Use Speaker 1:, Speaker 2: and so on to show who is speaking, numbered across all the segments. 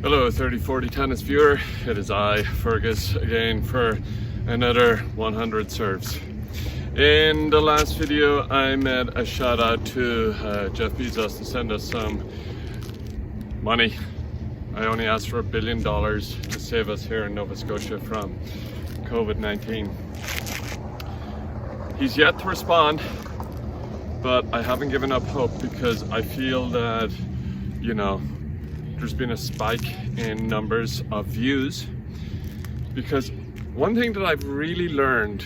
Speaker 1: Hello 3040 tennis viewer, it is I, Fergus, again for another 100 serves. In the last video I made a shout out to Jeff Bezos to send us some money. I only asked for $1 billion to save us here in Nova Scotia from COVID-19. He's yet to respond, but I haven't given up hope because I feel that, you know, there's been a spike in numbers of views, because one thing that I've really learned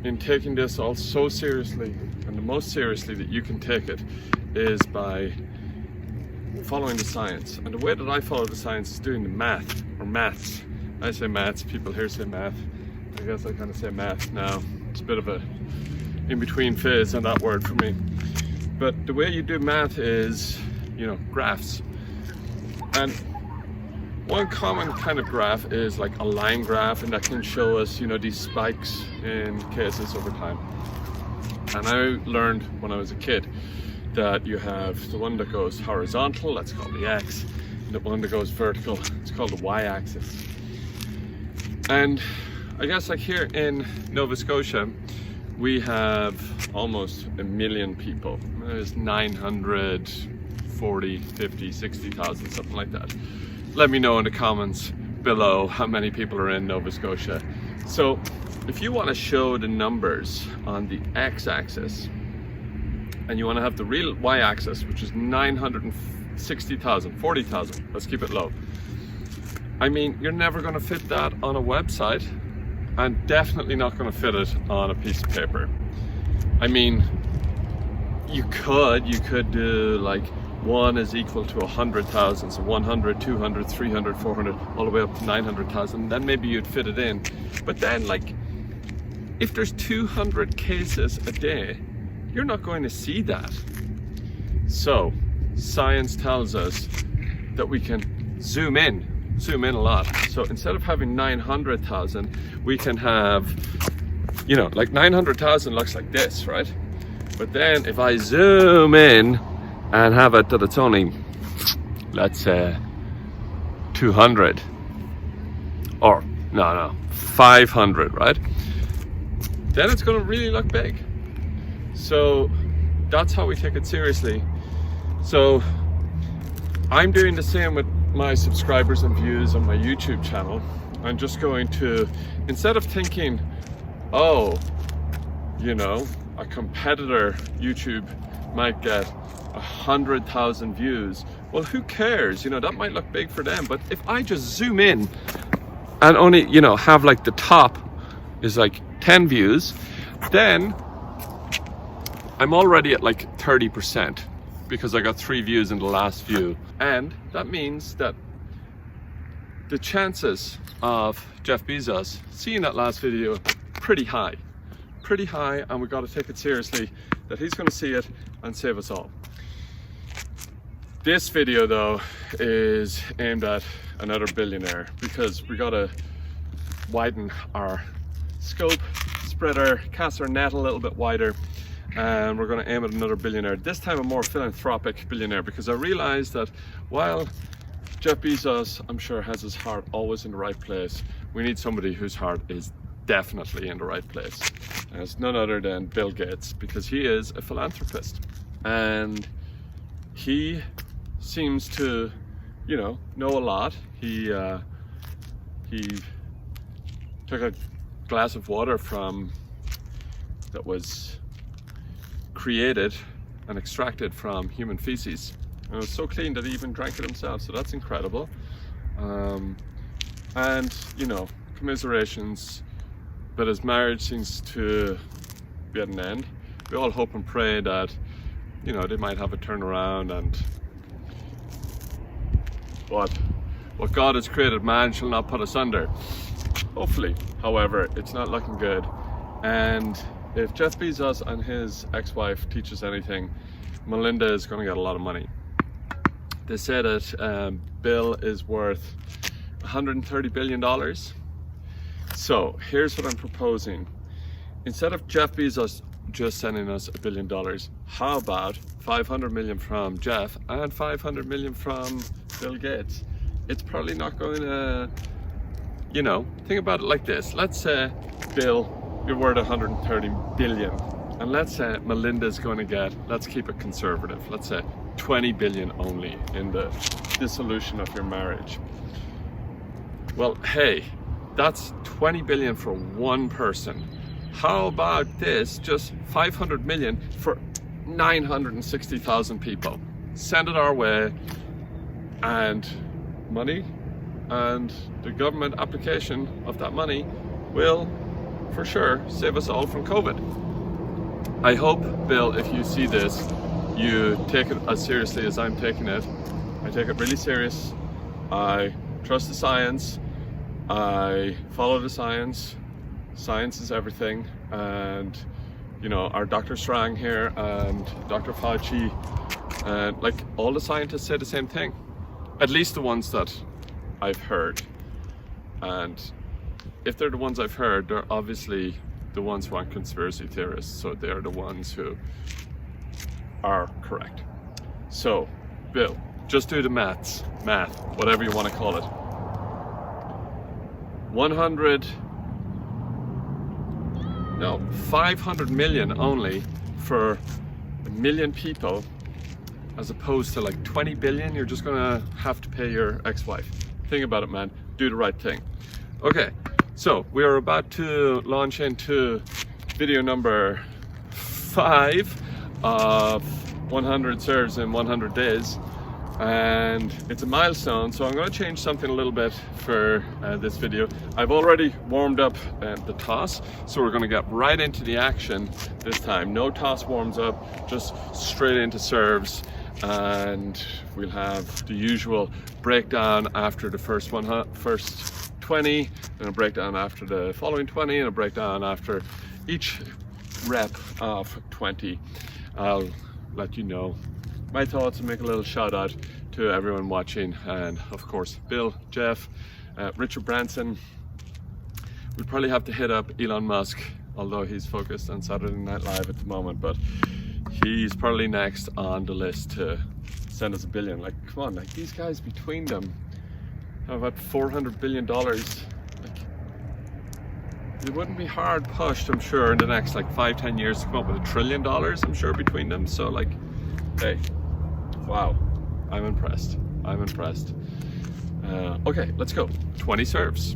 Speaker 1: in taking this all so seriously, and the most seriously that you can take it, is by following the science. And the way that I follow the science is doing the math, or maths. I say maths, people here say math. I guess I kind of say math now. It's a bit of a in-between phase on that word for me. But the way you do math is, you know, graphs. And one common kind of graph is like a line graph, and that can show us, you know, these spikes in cases over time. And I learned when I was a kid that you have the one that goes horizontal, that's called the X, and the one that goes vertical, it's called the Y-axis. And I guess like here in Nova Scotia, we have almost 1 million people. There's 940, 50, 60,000, something like that. Let me know in the comments below how many people are in Nova Scotia. So if you want to show the numbers on the x-axis and you want to have the real y-axis, which is 960,000, 40,000, let's keep it low. I mean, you're never going to fit that on a website, and definitely not going to fit it on a piece of paper. I mean, you could do like 1 is equal to 100,000, so 100, 200, 300, 400, all the way up to 900,000, then maybe you'd fit it in. But then, like, if there's 200 cases a day, you're not going to see that. So science tells us that we can zoom in a lot. So instead of having 900,000, we can have, you know, like 900,000 looks like this, right? But then if I zoom in and have it that it's only, let's say, 200, or no, 500, right? Then it's gonna really look big. So that's how we take it seriously. So I'm doing the same with my subscribers and views on my YouTube channel. I'm just going to, instead of thinking, oh, you know, a competitor YouTube might get 100,000 views. Well, who cares? You know, that might look big for them. But if I just zoom in and only, you know, have like the top is like 10 views, then I'm already at like 30%. Because I got 3 views in the last view. And that means that the chances of Jeff Bezos seeing that last video pretty high, and we got to take it seriously that he's going to see it and save us all. This video though is aimed at another billionaire, because we got to widen our scope, cast our net a little bit wider, and we're going to aim at another billionaire, this time a more philanthropic billionaire, because I realized that while Jeff Bezos, I'm sure, has his heart always in the right place, we need somebody whose heart is definitely in the right place. And it's none other than Bill Gates, because he is a philanthropist, and he seems to, you know a lot. He took a glass of water that was created and extracted from human feces, and it was so clean that he even drank it himself, so that's incredible. And, you know, commiserations, but his marriage seems to be at an end. We all hope and pray that, you know, they might have a turnaround, and what God has created, man shall not put asunder. Hopefully. However, it's not looking good. And if Jeff Bezos and his ex-wife teach us anything, Melinda is going to get a lot of money. They say that Bill is worth $130 billion. So here's what I'm proposing. Instead of Jeff Bezos just sending us $1 billion, how about 500 million from Jeff and 500 million from Bill Gates, it's probably not going to, you know, think about it like this. Let's say, Bill, you're worth 130 billion. And let's say Melinda's going to get, let's keep it conservative, let's say 20 billion only in the dissolution of your marriage. Well, hey, that's 20 billion for one person. How about this, just 500 million for 960,000 people? Send it our way, and money and the government application of that money will for sure save us all from COVID. I hope, Bill, if you see this, you take it as seriously as I'm taking it. I take it really serious. I trust the science. I follow the science. Science is everything. And, you know, our Dr. Strang here and Dr. Fauci, and like all the scientists say the same thing. At least the ones that I've heard. And if they're the ones I've heard, they're obviously the ones who aren't conspiracy theorists, so they're the ones who are correct. So, Bill, just do the math, whatever you want to call it. 500 million only for 1 million people, as opposed to like 20 billion you're just gonna have to pay your ex-wife. Think about it, man. Do the right thing. Okay. So we are about to launch into video number 5 of 100 serves in 100 days, and it's a milestone, so I'm going to change something a little bit for this video. I've already warmed up the toss, so we're going to get right into the action this time. No toss warms up, just straight into serves, and we'll have the usual breakdown after the first 20, and a breakdown after the following 20, and a breakdown after each rep of 20. I'll let you know my thoughts and make a little shout out to everyone watching, and of course Bill, Jeff, Richard Branson. We'd probably have to hit up Elon Musk, although he's focused on Saturday Night Live at the moment, but he's probably next on the list to send us $1 billion. Like, come on, like these guys between them have about $400 billion. Like, it wouldn't be hard pushed, I'm sure, in the next like 5-10 years to come up with $1 trillion, I'm sure, between them. So like, hey, wow, I'm impressed. Okay, let's go. 20 serves.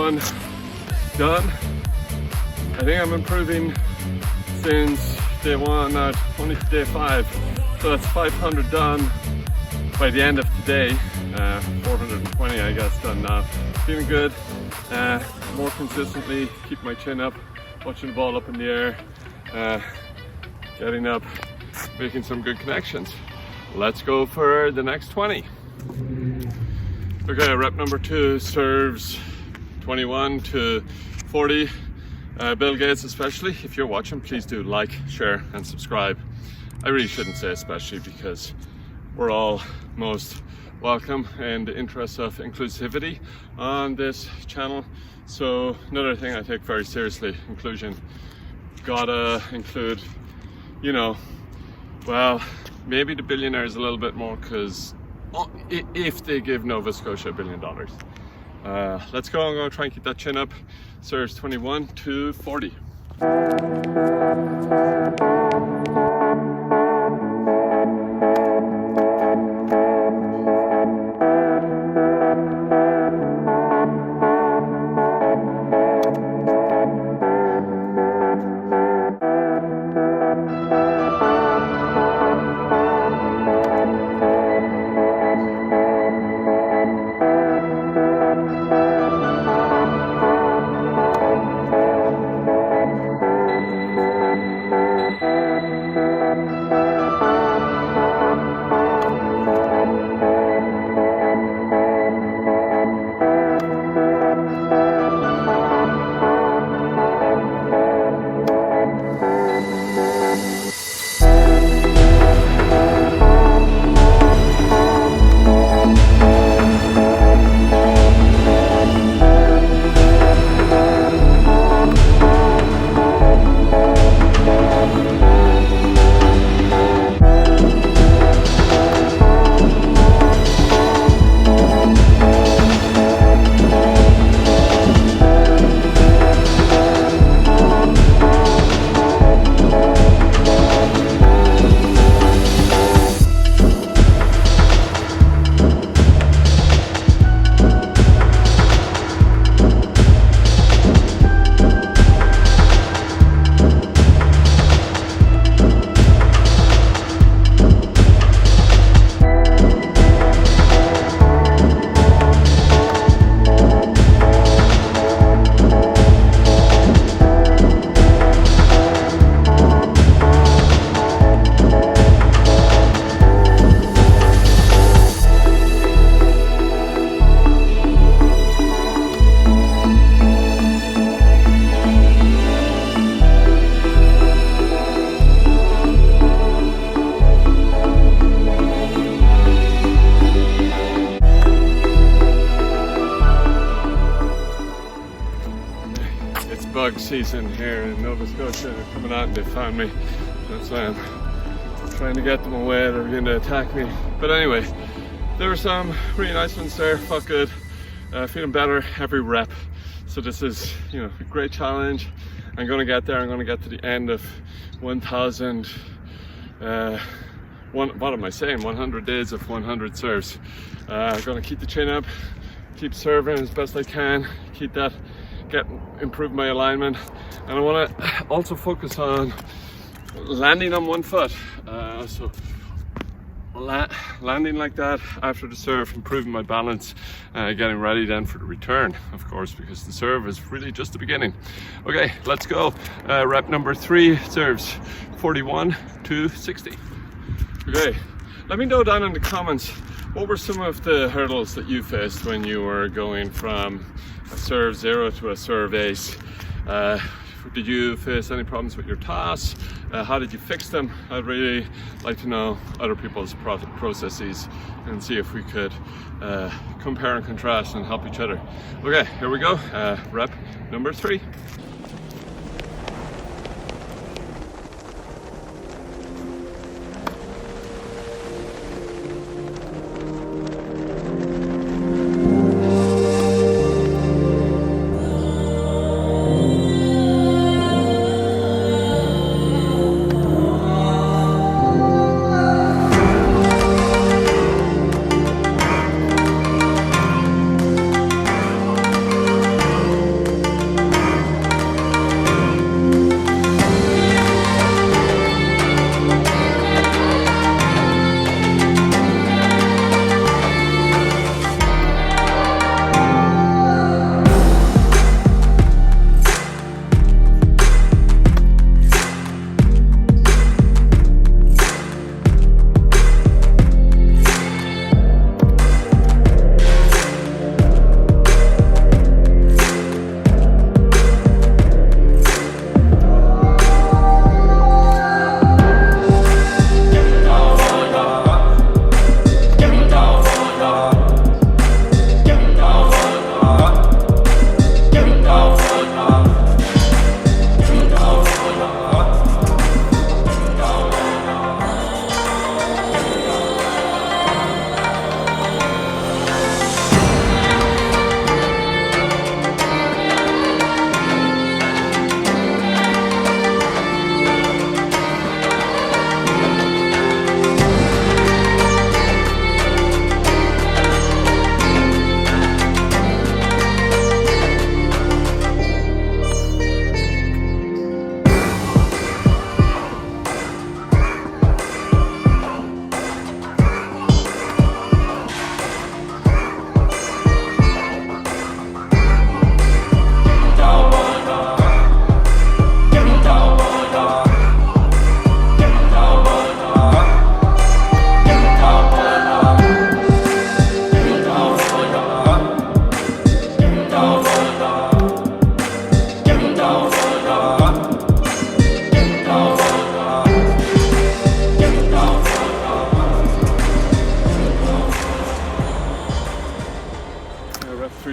Speaker 1: 21 done. I think I'm improving since day one, now only to day 5. So that's 500 done by the end of today. 420 I guess done now. Feeling good. More consistently, keep my chin up, watching the ball up in the air, getting up, making some good connections. Let's go for the next 20. Okay, rep number 2 serves 21 to 40. Bill Gates especially, if you're watching, please do like, share and subscribe. I really shouldn't say especially, because we're all most welcome in the interest of inclusivity on this channel. So another thing I take very seriously, inclusion. Gotta include, you know, well, maybe the billionaires a little bit more, because if they give Nova Scotia $1 billion. Let's go. I'm going to try and keep that chin up. Serves 21 to 40. Bug season here in Nova Scotia. They're coming out and they found me. That's why I'm trying to get them away. They're going to attack me. But anyway, there were some really nice ones there. Felt good. Feeling better every rep. So this is, you know, a great challenge. I'm going to get there. I'm going to get to the end of 1,000. What am I saying? 100 days of 100 serves. I'm going to keep the chin up, keep serving as best I can, keep that. Improve my alignment, and I want to also focus on landing on one foot. So landing like that after the serve, improving my balance, getting ready then for the return, of course, because the serve is really just the beginning. Okay, let's go. Rep number 3 serves 41 to 60. Okay, let me know down in the comments, what were some of the hurdles that you faced when you were going from a serve 0 to a serve ace? Did you face any problems with your toss? How did you fix them? I'd really like to know other people's processes and see if we could compare and contrast and help each other. Okay, here we go. Rep number 3.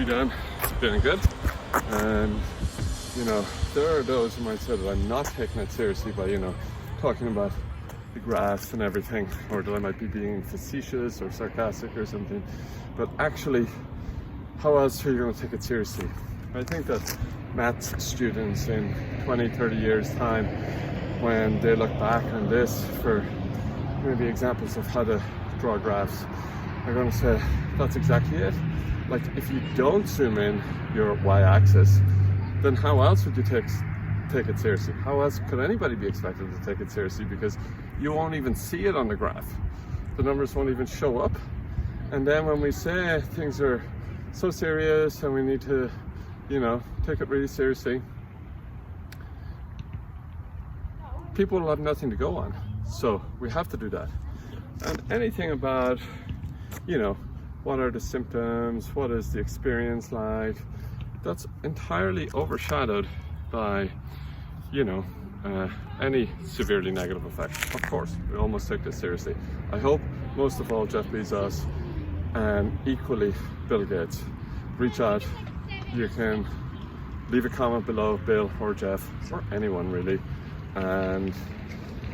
Speaker 1: you Dan, it's been good. And you know, there are those who might say that I'm not taking it seriously by, you know, talking about the graphs and everything, or that I might be being facetious or sarcastic or something. But actually, how else are you going to take it seriously? I think that maths students in 20-30 years time, when they look back on this for maybe examples of how to draw graphs, are going to say that's exactly it. Like, if you don't zoom in your y-axis, then how else would you take it seriously? How else could anybody be expected to take it seriously? Because you won't even see it on the graph. The numbers won't even show up. And then when we say things are so serious and we need to, you know, take it really seriously, people will have nothing to go on. So we have to do that. And anything about, you know, what are the symptoms? What is the experience like? That's entirely overshadowed by, you know, any severely negative effect. Of course, we almost take this seriously. I hope most of all Jeff Bezos and equally Bill Gates reach out. You can leave a comment below, Bill or Jeff or anyone really. And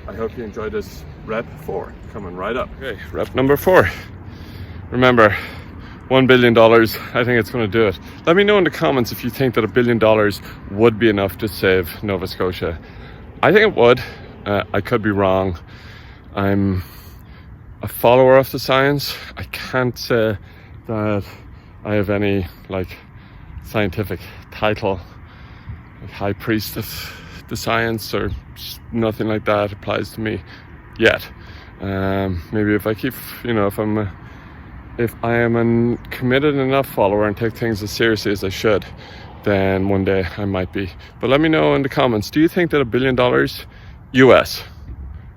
Speaker 1: I hope you enjoyed this rep 4 coming right up. Okay, rep number 4. Remember, $1 billion, I think it's going to do it. Let me know in the comments if you think that $1 billion would be enough to save Nova Scotia. I think it would. I could be wrong. I'm a follower of the science. I can't say that I have any like scientific title, like high priest of the science or nothing like that applies to me yet. Maybe if I keep, you know, if I am a committed enough follower and take things as seriously as I should, then one day I might be. But let me know in the comments, do you think that $1 billion US?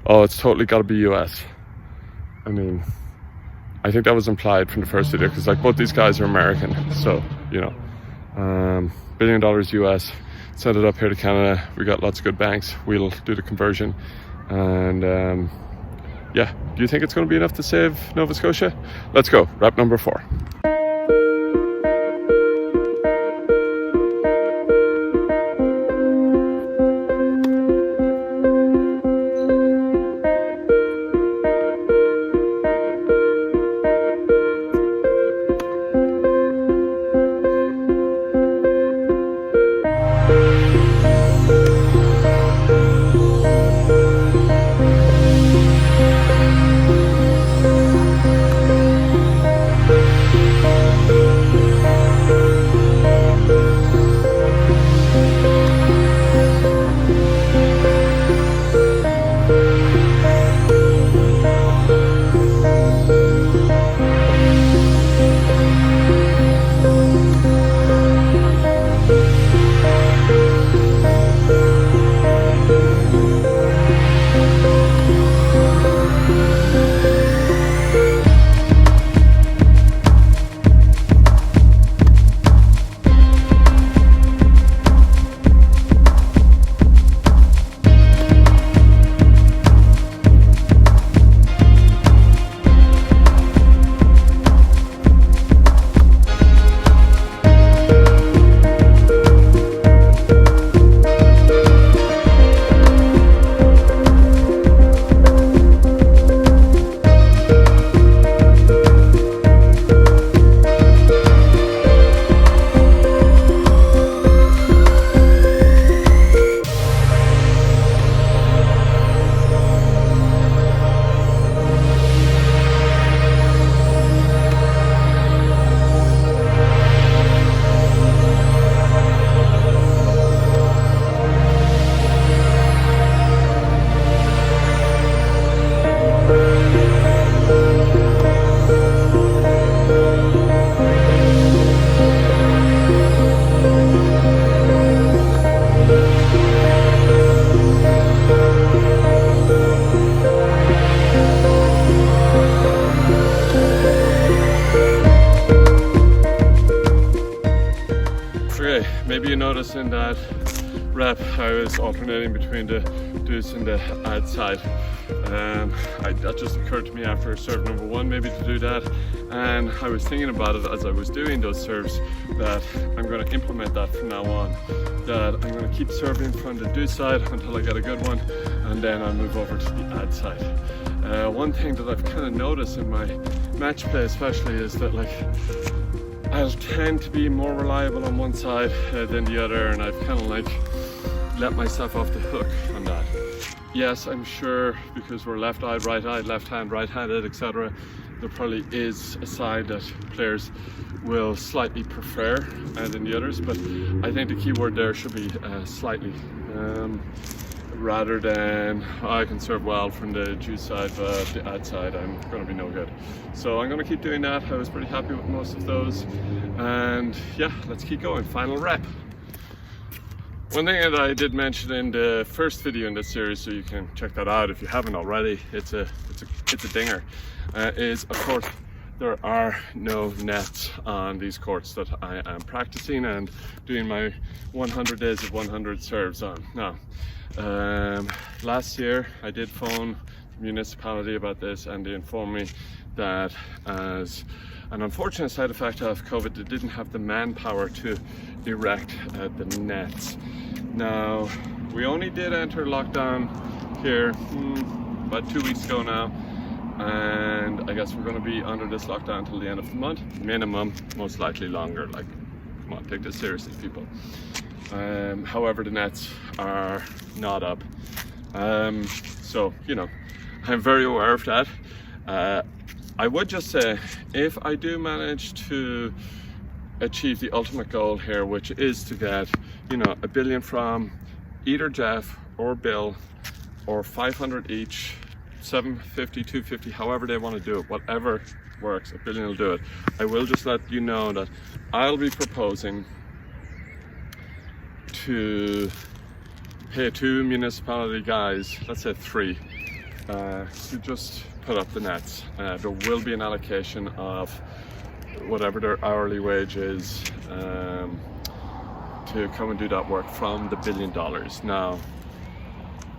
Speaker 1: Oh, it's totally got to be US. I mean, I think that was implied from the first video, because like both these guys are American. So, you know, $1 billion US, send it up here to Canada. We got lots of good banks. We'll do the conversion. And yeah, do you think it's going to be enough to save Nova Scotia? Let's go, rep number 4. Maybe you noticed in that rep I was alternating between the deuce and the ad side. That just occurred to me after serve number one, maybe to do that. And I was thinking about it as I was doing those serves, that I'm going to implement that from now on. That I'm going to keep serving from the do side until I get a good one, and then I'll move over to the add side. One thing that I've kind of noticed in my match play especially is that, like, I'll tend to be more reliable on one side than the other, and I've kind of like let myself off the hook on that. Yes, I'm sure because we're left-eyed, right-eyed, left-hand, right-handed, etc., there probably is a side that players will slightly prefer than the others, but I think the key word there should be slightly, rather than I can serve well from the juice side, but the add side I'm going to be no good. So I'm going to keep doing that. I was pretty happy with most of those, and yeah, let's keep going. Final rep. One thing that I did mention in the first video in this series, so you can check that out if you haven't already, it's a dinger, is of course there are no nets on these courts that I am practicing and doing my 100 days of 100 serves on. Now, last year I did phone the municipality about this, and they informed me that as an unfortunate side effect of COVID, they didn't have the manpower to erect the nets. Now, we only did enter lockdown here about 2 weeks ago now, and I guess we're going to be under this lockdown until the end of the month, minimum, most likely longer. Like, come on, take this seriously, people. However, the nets are not up, so you know, I'm very aware of that. I would just say, if I do manage to achieve the ultimate goal here, which is to get, you know, $1 billion from either Jeff or Bill, or 500 each, 750, 250, however they want to do it, whatever works, $1 billion will do it. I will just let you know that I'll be proposing to pay 2 municipality guys, let's say 3, to just put up the nets. There will be an allocation of whatever their hourly wage is to come and do that work from the $1 billion. Now,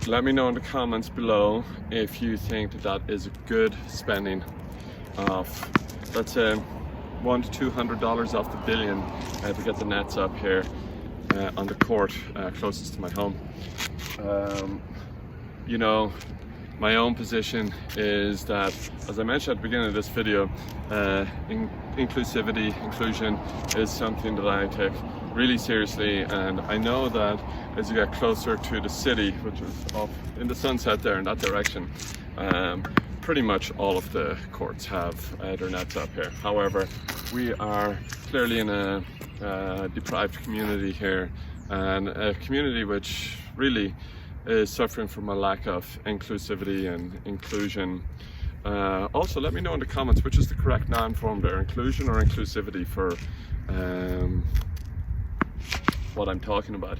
Speaker 1: let me know in the comments below if you think that that is a good spending of, let's say, $100 to $200 off the $1 billion to get the nets up here on the court closest to my home. You know, my own position is that, as I mentioned at the beginning of this video, inclusivity, inclusion is something that I take really seriously, and I know that as you get closer to the city, which is off in the sunset there in that direction, pretty much all of the courts have their nets up here. However, we are clearly in a deprived community here, and a community which really is suffering from a lack of inclusivity and inclusion. Also, let me know in the comments which is the correct noun form there, inclusion or inclusivity, for what I'm talking about.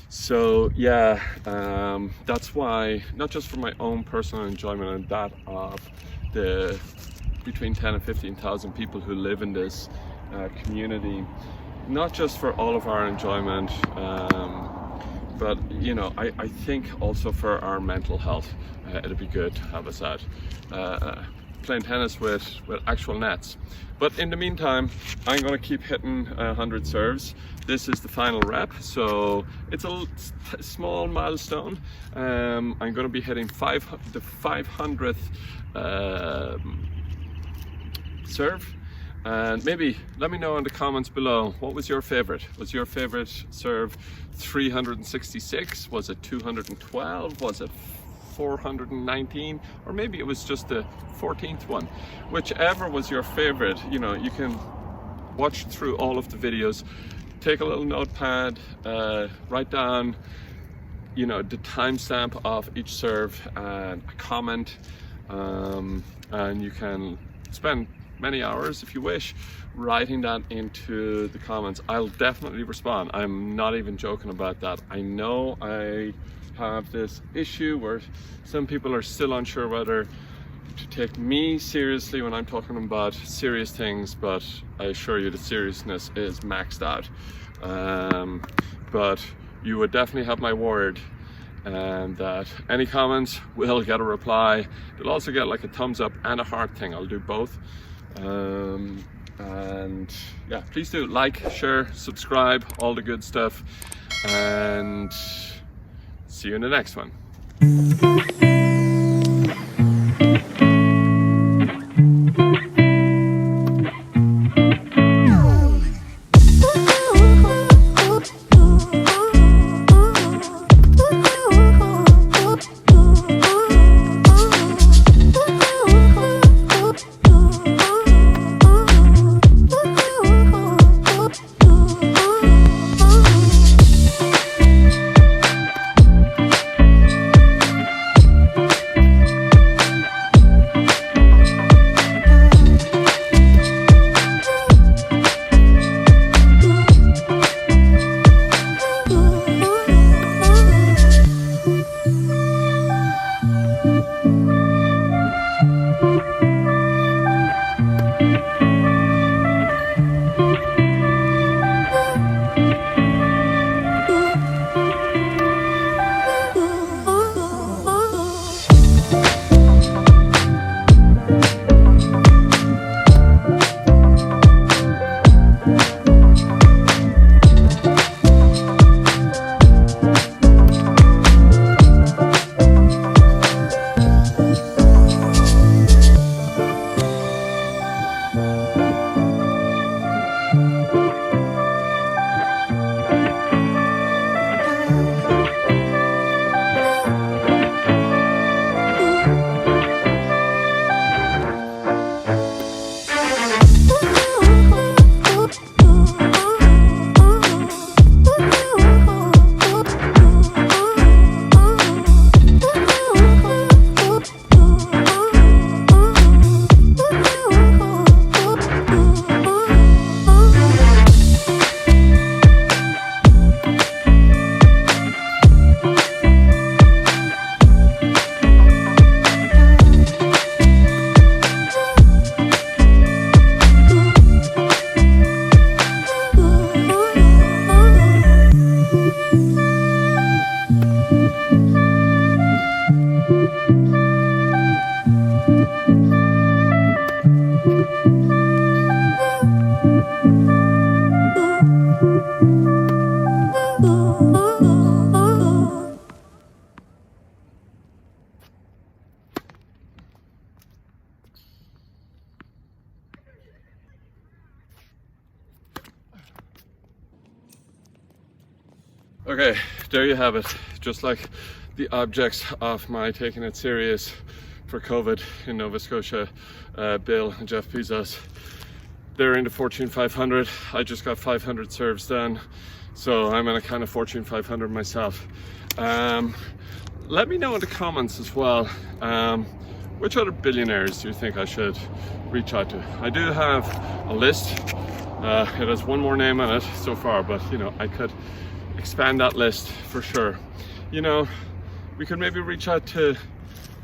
Speaker 1: So yeah, that's why, not just for my own personal enjoyment and that of the between 10 and 15,000 people who live in this community, not just for all of our enjoyment, but you know, I think also for our mental health, it'd be good to have us out playing tennis with actual nets. But in the meantime, I'm going to keep hitting 100 serves. This is the final rep, so it's a small milestone. I'm going to be hitting the 500th serve. And maybe let me know in the comments below, what was your favorite? Was your favorite serve 366? Was it 212? Was it 419? Or maybe it was just the 14th one. Whichever was your favorite, you know, you can watch through all of the videos, take a little notepad, write down, you know, the timestamp of each serve and a comment, and you can spend many hours, if you wish, writing that into the comments. I'll definitely respond. I'm not even joking about that. I know I have this issue where some people are still unsure whether to take me seriously when I'm talking about serious things, but I assure you the seriousness is maxed out. But you would definitely have my word and that any comments will get a reply. You'll also get like a thumbs up and a heart thing. I'll do both. And yeah, please do like, share, subscribe, all the good stuff, and see you in the next one. Okay, there you have it. Just like the objects of my taking it serious for COVID in Nova Scotia, Bill and Jeff Bezos, they're in the Fortune 500. I just got 500 serves done, so I'm in a kind of Fortune 500 myself. Let me know in the comments as well, which other billionaires do you think I should reach out to? I do have a list. It has one more name on it so far, but you know, I could expand that list for sure. You know, we could maybe reach out to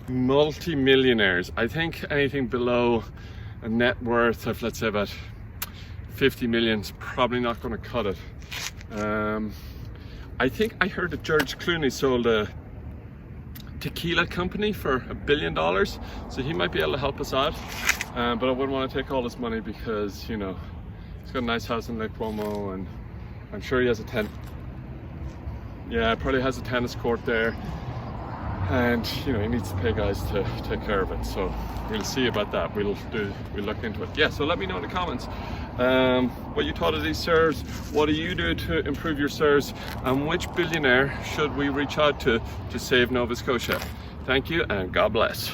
Speaker 1: multi-millionaires. I think anything below a net worth of, let's say, about 50 million is probably not going to cut it. I think I heard that George Clooney sold a tequila company for $1 billion, so he might be able to help us out. But I wouldn't want to take all this money because, you know, he's got a nice house in Lake Como, and I'm sure he has a probably has a tennis court there, and you know, he needs to pay guys to take care of it. So we'll see about that. We'll look into it. Yeah, so let me know in the comments what you thought of these serves. What do you do to improve your serves, and which billionaire should we reach out to save Nova Scotia? Thank you, and God bless.